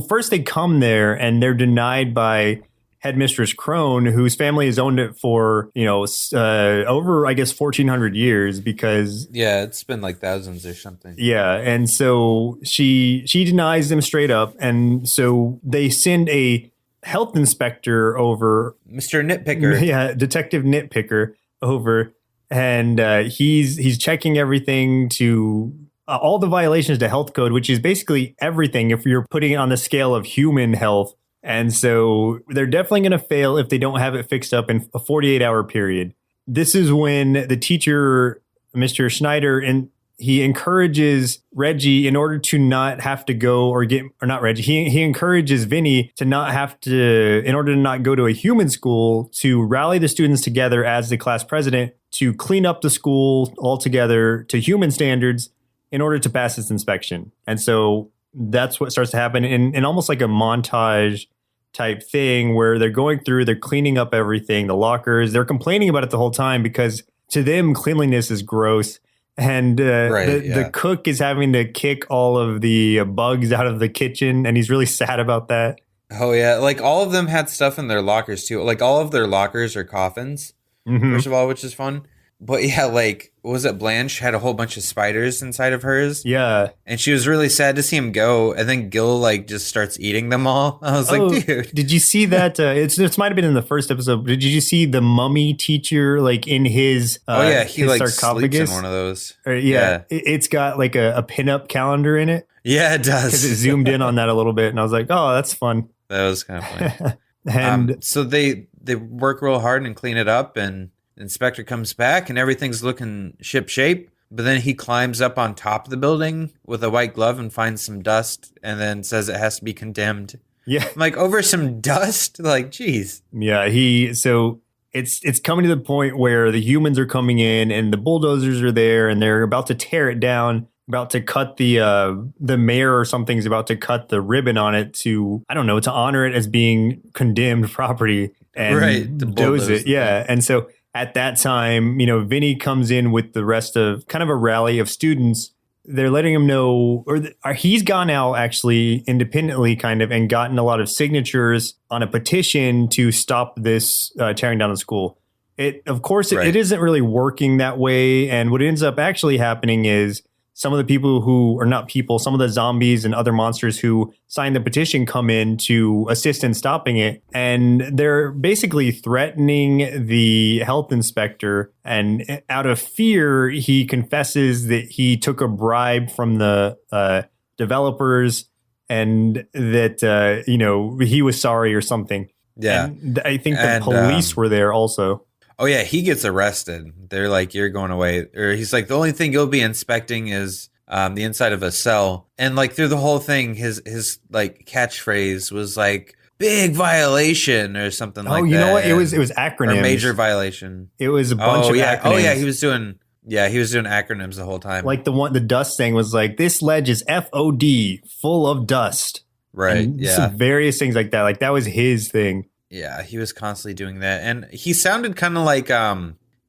First they come there and they're denied by Headmistress Crone, whose family has owned it for, over, I guess, 1,400 years because... Yeah, it's been like thousands or something. Yeah, and so she denies them straight up. And so they send a health inspector over. Mr. Nitpicker. Yeah, Detective Nitpicker over, and he's checking everything to all the violations to health code, which is basically everything if you're putting it on the scale of human health. And so they're definitely going to fail if they don't have it fixed up in a 48-hour period. This is when the teacher, Mr. Schneider, and he encourages Reggie in order to not have to go he encourages Vinny to not have to, in order to not go to a human school, to rally the students together as the class president to clean up the school altogether to human standards in order to pass its inspection. And so that's what starts to happen in almost like a montage type thing where they're going through, they're cleaning up everything, the lockers, they're complaining about it the whole time because to them, cleanliness is gross. And the cook is having to kick all of the bugs out of the kitchen, and he's really sad about that. Oh, yeah. Like, all of them had stuff in their lockers, too. Like, all of their lockers are coffins, first of all, which is fun. But, yeah, like, what was it? Blanche had a whole bunch of spiders inside of hers. Yeah. And she was really sad to see him go. And then Gil, like, just starts eating them all. I was like, dude. Did you see that? This might have been in the first episode. But did you see the mummy teacher, like, in his he, like, sarcophagus? sleeps in one of those. It's got, like, a pinup calendar in it. Yeah, it does. Because it zoomed in on that a little bit. And I was like, oh, that's fun. That was kind of funny. And so they work real hard and clean it up, and the inspector comes back and everything's looking ship shape. But then he climbs up on top of the building with a white glove and finds some dust and then says it has to be condemned. Yeah. I'm like, over some dust? Like, geez. Yeah, so it's coming to the point where the humans are coming in and the bulldozers are there and they're about to tear it down, about to cut the mayor or something's about to cut the ribbon on it to honor it as being condemned property and doze it. Yeah. And so at that time, Vinny comes in with the rest of kind of a rally of students. They're letting him know, or he's gone out actually independently kind of and gotten a lot of signatures on a petition to stop this tearing down the school. It isn't really working that way. And what ends up actually happening is some of the people some of the zombies and other monsters who signed the petition come in to assist in stopping it. And they're basically threatening the health inspector. And out of fear, he confesses that he took a bribe from the developers and that, he was sorry or something. Yeah. And I think the police were there also. Oh, yeah, he gets arrested. They're like, you're going away. Or he's like, the only thing you'll be inspecting is the inside of a cell. And like through the whole thing, his like catchphrase was like, big violation or something like that. Oh, you know what? It was acronyms. Or major violation. It was a bunch of acronyms. Oh, yeah, he was doing Yeah, he was doing acronyms the whole time. Like the dust thing was like, this ledge is FOD, full of dust. Right. And Yeah. some various things like that. Like that was his thing. Yeah, he was constantly doing that. And he sounded kind of like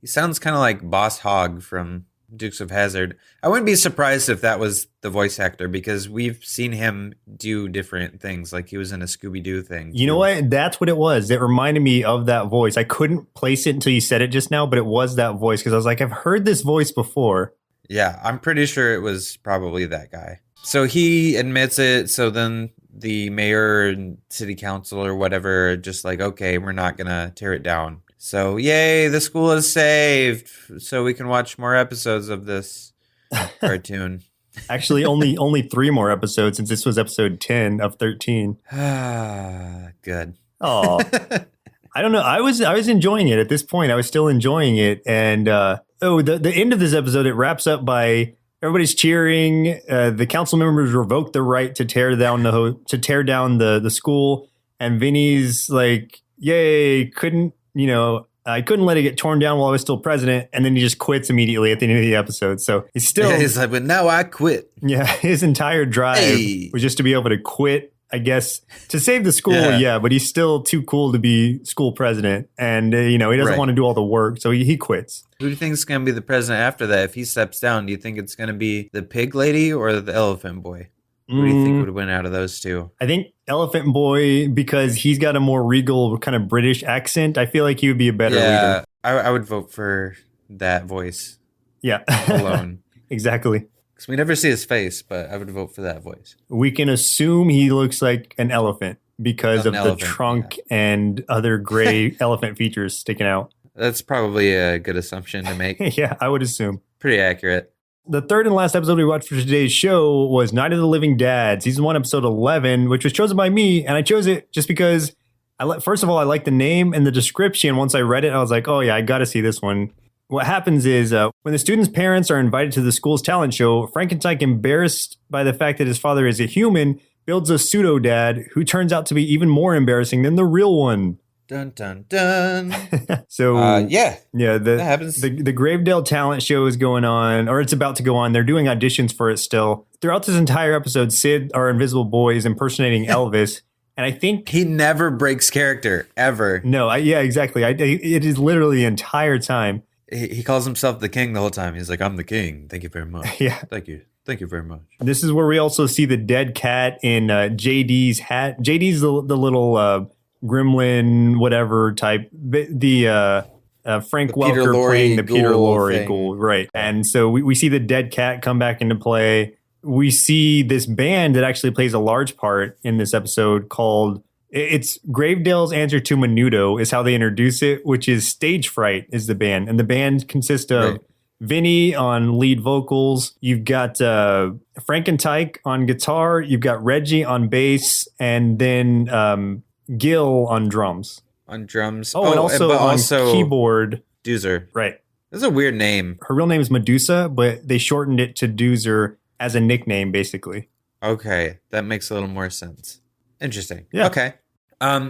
he sounds kind of like Boss Hogg from Dukes of Hazzard. I wouldn't be surprised if that was the voice actor because we've seen him do different things. Like he was in a Scooby-Doo thing. You know what? That's what it was. It reminded me of that voice. I couldn't place it until you said it just now, but it was that voice because I was like, I've heard this voice before. Yeah, I'm pretty sure it was probably that guy. So he admits it. So then the mayor and city council or whatever are just like, okay, we're not going to tear it down. So yay, the school is saved. So we can watch more episodes of this cartoon. Actually, only 3 more episodes since this was episode 10 of 13. Good. Oh, I don't know. I was enjoying it at this point. I was still enjoying it. And the end of this episode, it wraps up by everybody's cheering. The council members revoke the right to tear down the school. And Vinny's like, yay, I couldn't let it get torn down while I was still president. And then he just quits immediately at the end of the episode. So he's still... Yeah, he's like, but now I quit. Yeah, his entire drive was just to be able to quit, I guess, to save the school. Yeah, but he's still too cool to be school president. And, he doesn't want to do all the work. So he quits. Who do you think is going to be the president after that? If he steps down, do you think it's going to be the pig lady or the elephant boy? Who do you think would win out of those two? I think Elephant Boy, because he's got a more regal kind of British accent. I feel like he would be a better leader. I would vote for that voice. Yeah. Alone. Exactly. Because we never see his face, but I would vote for that voice. We can assume he looks like an elephant because of the trunk and other gray elephant features sticking out. That's probably a good assumption to make. Yeah, I would assume. Pretty accurate. The third and last episode we watched for today's show was Night of the Living Dead, season 1, episode 11, which was chosen by me. And I chose it just because, first of all, I like the name and the description. Once I read it, I was like, oh, yeah, I got to see this one. What happens is when the students' parents are invited to the school's talent show, Frankenstein, embarrassed by the fact that his father is a human, builds a pseudo-dad who turns out to be even more embarrassing than the real one. Dun, dun, dun. So, that happens. The Gravedale talent show is going on, or it's about to go on. They're doing auditions for it still. Throughout this entire episode, Sid, our invisible boy, is impersonating Elvis. And I think he never breaks character, ever. No, exactly. It is literally the entire time. He calls himself the king the whole time. He's like, I'm the king. Thank you very much. Yeah. Thank you. Thank you very much. This is where we also see the dead cat in JD's hat. JD's the little... gremlin, whatever type, the Frank Welker playing the Peter Lorre ghoul, right? And so we see the dead cat come back into play. We see this band that actually plays a large part in this episode called, it's Gravedale's answer to Menudo is how they introduce it, which is Stage Fright is the band. And the band consists of Vinny on lead vocals. You've got Frankenstein on guitar. You've got Reggie on bass. And then Gil on drums. On drums. Oh, and also keyboard. Doozer. Right. That's a weird name. Her real name is Medusa, but they shortened it to Doozer as a nickname, basically. Okay. That makes a little more sense. Interesting. Yeah. Okay.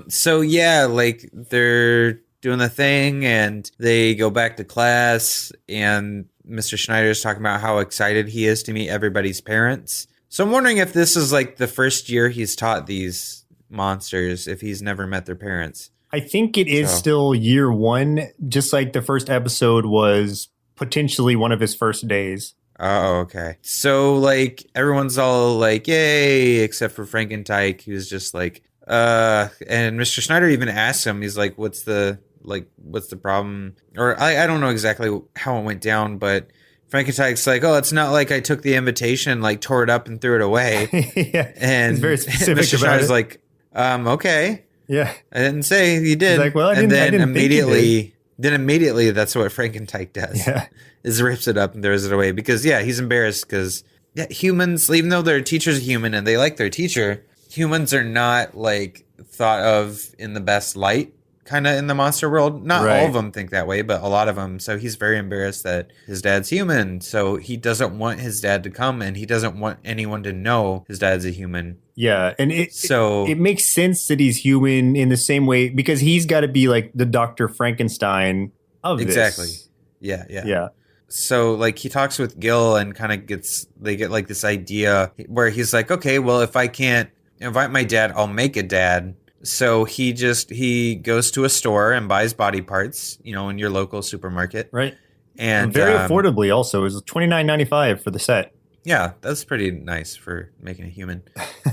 So yeah, like they're doing the thing and they go back to class and Mr. Schneider is talking about how excited he is to meet everybody's parents. So I'm wondering if this is like the first year he's taught these monsters, if he's never met their parents. I think it is still year 1, just like the first episode was potentially one of his first days. Oh, okay. So like everyone's all like, yay, except for Frankenstein, who's just like, and Mr. Schneider even asks him, he's like, what's the problem? Or I don't know exactly how it went down, but Frankenstein's like, oh, it's not like I took the invitation, like tore it up and threw it away. Yeah, and he's very specific Mr. Schneider's like, okay. Yeah. I didn't say you did. He's like, well, I didn't immediately that's what Frankenstein does. Yeah. Is rips it up and throws it away because he's embarrassed because humans, even though their teacher's human and they like their teacher, humans are not like thought of in the best light kind of in the monster world. Not all of them think that way, but a lot of them. So he's very embarrassed that his dad's human. So he doesn't want his dad to come and he doesn't want anyone to know his dad's a human. Yeah. And it makes sense that he's human in the same way because he's got to be like the Dr. Frankenstein of this. Exactly. Yeah. So like he talks with Gil and kind of they get like this idea where he's like, okay, well, if I can't invite my dad, I'll make a dad. So he goes to a store and buys body parts, in your local supermarket. Right. And very affordably also. It was $29.95 for the set. Yeah, that's pretty nice for making a human.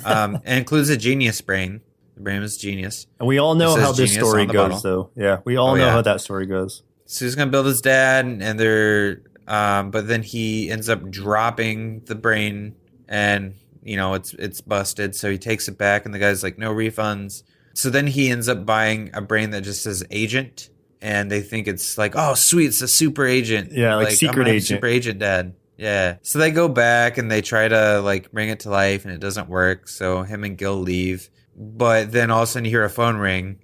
And includes a genius brain. The brain is genius. And we all know how this story goes, bottle. though. Yeah, we all know how that story goes. So he's going to build his dad, and but then he ends up dropping the brain, and, it's busted. So he takes it back, and the guy's like, no refunds. So then he ends up buying a brain that just says agent, and they think it's like, oh, sweet, it's a super agent. Yeah, like secret agent. Super agent dad. Yeah. So they go back and they try to like bring it to life, and it doesn't work. So him and Gil leave. But then all of a sudden you hear a phone ring,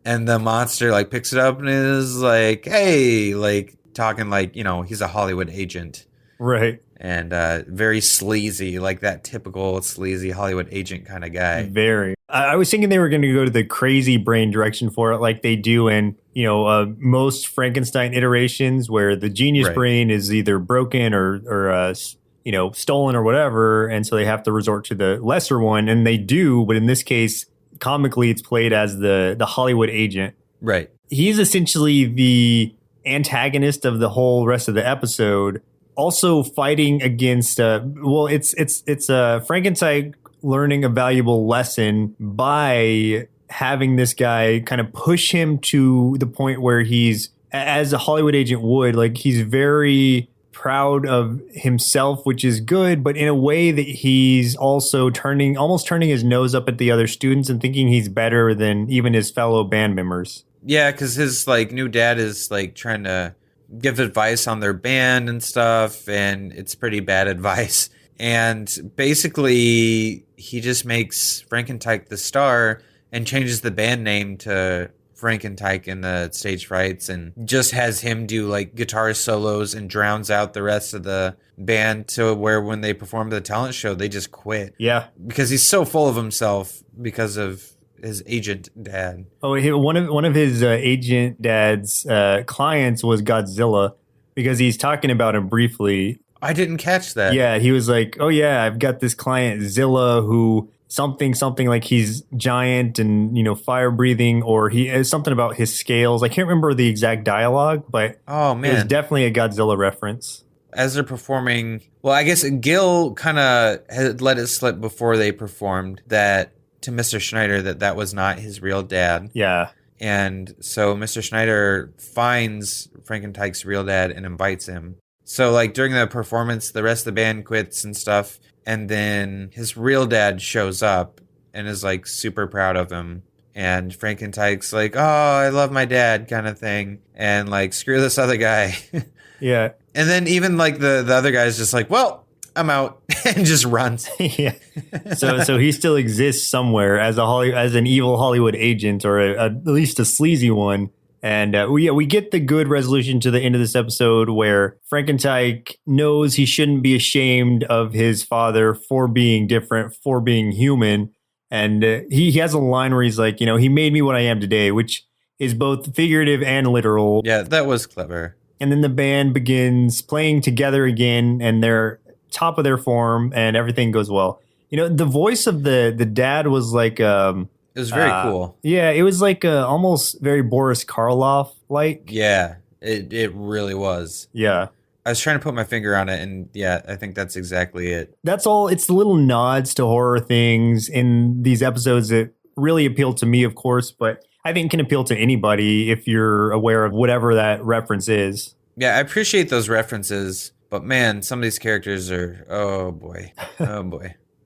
and the monster like picks it up and is like, hey, like talking like, he's a Hollywood agent. Right. And very sleazy, like that typical sleazy Hollywood agent kind of guy. Very. I was thinking they were going to go to the crazy brain direction for it, like they do in, most Frankenstein iterations, where the genius brain is either broken or stolen or whatever, and so they have to resort to the lesser one, and they do. But in this case, comically, it's played as the Hollywood agent. Right. He's essentially the antagonist of the whole rest of the episode. Also fighting against, it's Frankenstein learning a valuable lesson by having this guy kind of push him to the point where he's, as a Hollywood agent would, like he's very proud of himself, which is good, but in a way that he's also almost turning his nose up at the other students and thinking he's better than even his fellow band members. Yeah, because his like new dad is like trying to give advice on their band and stuff, and it's pretty bad advice. And basically, he just makes Frankenstein the star and changes the band name to Frankenstein in the stage frights, and just has him do like guitar solos and drowns out the rest of the band, to where when they perform the talent show, they just quit. Yeah. Because he's so full of himself because of his agent dad. Oh, one of his agent dad's clients was Godzilla, because he's talking about him briefly. I didn't catch that. Yeah, he was like, oh yeah, I've got this client Zilla who something like he's giant and fire breathing, or he has something about his scales. I can't remember the exact dialogue, but oh man, it was definitely a Godzilla reference. As they're performing, well, I guess Gil kind of had let it slip before they performed that to Mr. Schneider that was not his real dad. Yeah. And so Mr. Schneider finds Frankenstein's real dad and invites him. So like during the performance, the rest of the band quits and stuff. And then his real dad shows up and is like super proud of him. And Frankenstein's like, oh, I love my dad kind of thing. And like, screw this other guy. Yeah. And then even like the other guy's just like, well, I'm out, and just runs. Yeah. So he still exists somewhere as an evil Hollywood agent, or at least a sleazy one. And we get the good resolution to the end of this episode, where Frankenstein knows he shouldn't be ashamed of his father for being different, for being human. And he has a line where he's like, he made me what I am today, which is both figurative and literal. Yeah, that was clever. And then the band begins playing together again, and they're top of their form, and everything goes well. The voice of the dad was like it was very cool. Yeah, it was like almost very Boris Karloff like. Yeah, it really was. Yeah. I was trying to put my finger on it, and yeah, I think that's exactly it. That's all. It's the little nods to horror things in these episodes that really appeal to me, of course, but I think can appeal to anybody if you're aware of whatever that reference is. Yeah, I appreciate those references. But man, some of these characters are, oh boy.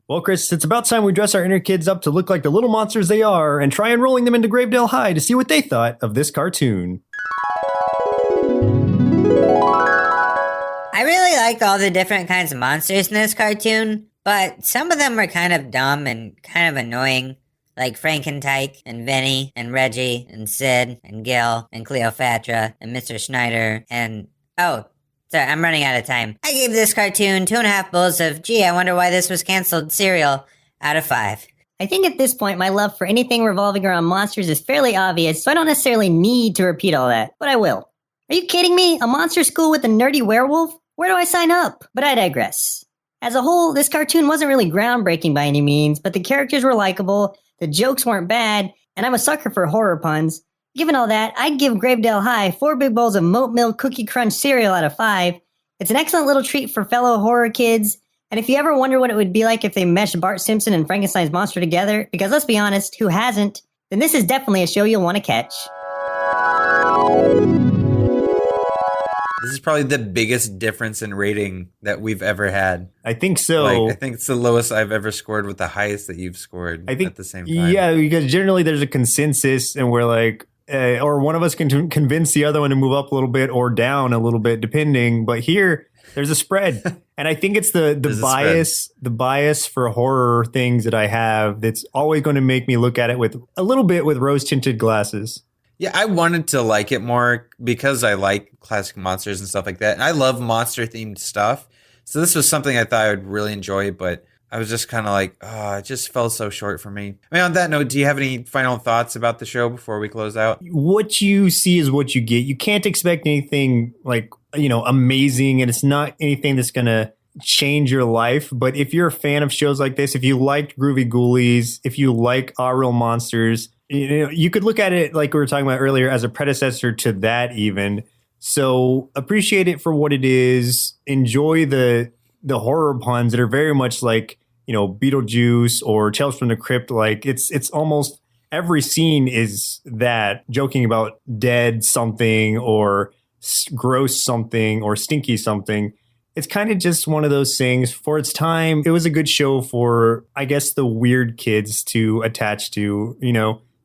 Well, Chris, it's about time we dress our inner kids up to look like the little monsters they are and try enrolling them into Gravedale High to see what they thought of this cartoon. I really like all the different kinds of monsters in this cartoon, but some of them are kind of dumb and kind of annoying, like Frankenstein and Vinny and Reggie and Sid and Gil and Cleopatra and Mr. Schneider and, sorry, I'm running out of time. I gave this cartoon 2.5 bowls of, gee, I wonder why this was canceled cereal out of 5. I think at this point, my love for anything revolving around monsters is fairly obvious, so I don't necessarily need to repeat all that, but I will. Are you kidding me? A monster school with a nerdy werewolf? Where do I sign up? But I digress. As a whole, this cartoon wasn't really groundbreaking by any means, but the characters were likable, the jokes weren't bad, and I'm a sucker for horror puns. Given all that, I'd give Gravedale High 4 big bowls of Moat Milk Cookie Crunch cereal out of 5. It's an excellent little treat for fellow horror kids, and if you ever wonder what it would be like if they meshed Bart Simpson and Frankenstein's monster together, because let's be honest, who hasn't, then this is definitely a show you'll want to catch. This is probably the biggest difference in rating that we've ever had. I think so. Like, I think it's the lowest I've ever scored with the highest that you've scored I think, at the same time. Yeah, because generally there's a consensus and we're like, or one of us can convince the other one to move up a little bit or down a little bit, depending. But here, there's a spread. And I think it's the bias for horror things that I have that's always going to make me look at it with a little bit with rose-tinted glasses. Yeah, I wanted to like it more because I like classic monsters and stuff like that. And I love monster-themed stuff. So this was something I thought I would really enjoy, but I was just kind of like, oh, it just fell so short for me. I mean, on that note, do you have any final thoughts about the show before we close out? What you see is what you get. You can't expect anything like, amazing, and it's not anything that's going to change your life. But if you're a fan of shows like this, if you liked Groovy Ghoulies, if you like Our Real Monsters, you could look at it like we were talking about earlier as a predecessor to that even. So appreciate it for what it is. Enjoy the horror puns that are very much like, Beetlejuice or Tales from the Crypt. Like it's almost every scene is that joking about dead something or gross something or stinky something. It's kind of just one of those things. For its time, it was a good show for, I guess, the weird kids to attach to,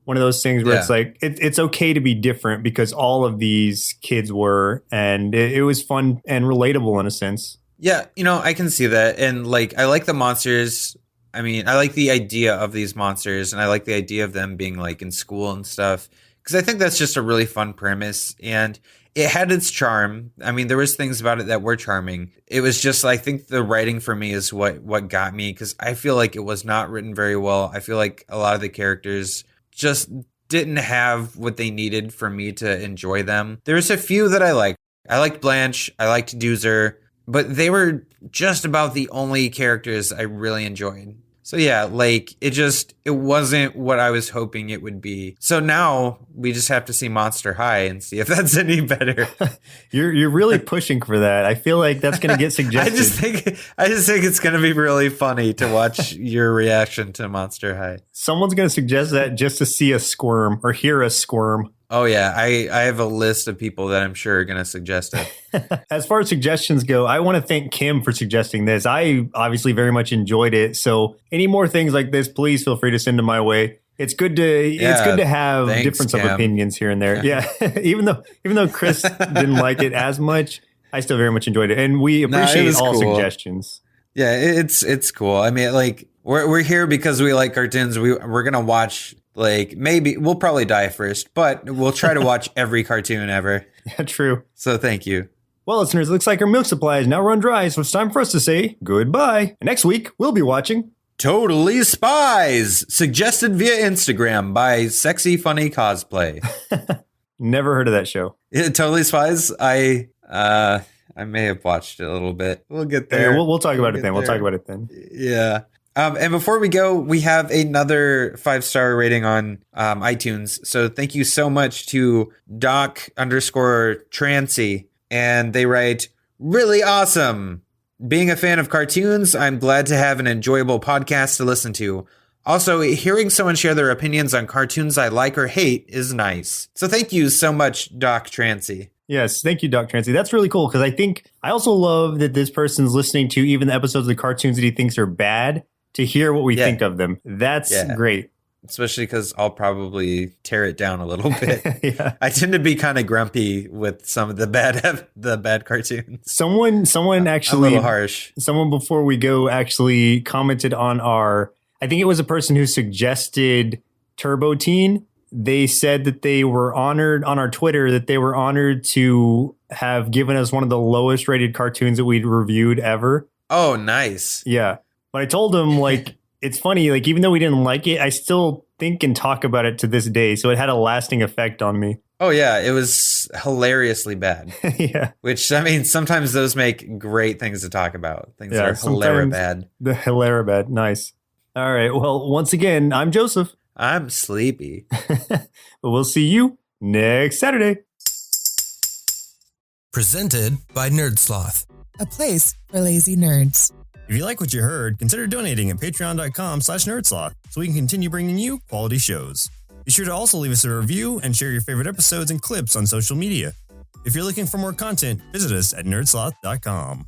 one of those things where it's like, it's okay to be different because all of these kids were, and it was fun and relatable in a sense. Yeah, I can see that. And like, I like the monsters. I mean, I like the idea of these monsters and I like the idea of them being like in school and stuff. Because I think that's just a really fun premise. And it had its charm. I mean, there was things about it that were charming. It was just, I think the writing for me is what got me. Because I feel like it was not written very well. I feel like a lot of the characters just didn't have what they needed for me to enjoy them. There's a few that I liked. I liked Blanche. I liked Doozer. But they were just about the only characters I really enjoyed. So yeah, like it wasn't what I was hoping it would be. So now we just have to see Monster High and see if that's any better. You're really pushing for that. I feel like that's going to get suggested. I just think it's going to be really funny to watch your reaction to Monster High. Someone's going to suggest that just to see us squirm or hear us squirm. Oh, yeah. I have a list of people that I'm sure are going to suggest it. As far as suggestions go, I want to thank Kim for suggesting this. I obviously very much enjoyed it. So any more things like this, please feel free to send them my way. It's good to have difference of opinions here and there. Yeah. even though Chris didn't like it as much, I still very much enjoyed it. And we appreciate all suggestions. Yeah, it's cool. I mean, like we're here because we like cartoons. We're going to watch. Like, maybe we'll probably die first, but we'll try to watch every cartoon ever. Yeah, true. So thank you. Well, listeners, it looks like our milk supply is now run dry, so it's time for us to say goodbye. And next week, we'll be watching Totally Spies, suggested via Instagram by Sexy Funny Cosplay. Never heard of that show. Yeah, Totally Spies. I may have watched it a little bit. We'll get there. Yeah, we'll talk about it then. We'll talk about it then. Yeah. And before we go, we have another 5-star rating on iTunes. So thank you so much to Doc_Trancy. And they write, really awesome. Being a fan of cartoons, I'm glad to have an enjoyable podcast to listen to. Also, hearing someone share their opinions on cartoons I like or hate is nice. So thank you so much, Doc Trancy. Yes, thank you, Doc Trancy. That's really cool because I also love that this person's listening to even the episodes of the cartoons that he thinks are bad to hear what we think of them. That's great. Especially because I'll probably tear it down a little bit. Yeah. I tend to be kind of grumpy with some of the bad cartoons. Someone actually, a little harsh. Someone before we go actually commented on I think it was a person who suggested Turbo Teen. They said that they were honored on our Twitter that they were honored to have given us one of the lowest rated cartoons that we'd reviewed ever. Oh, nice. Yeah. But I told them, like, it's funny, like, even though we didn't like it, I still think and talk about it to this day. So it had a lasting effect on me. Oh, yeah. It was is hilariously bad. Yeah. Which, I mean, sometimes those make great things to talk about. Things that are sometimes hilaribad. The hilaribad. Nice. All right. Well, once again, I'm Joseph. I'm sleepy. But we'll see you next Saturday. Presented by NerdSloth. A place for lazy nerds. If you like what you heard, consider donating at patreon.com/nerdsloth so we can continue bringing you quality shows. Be sure to also leave us a review and share your favorite episodes and clips on social media. If you're looking for more content, visit us at nerdsloth.com.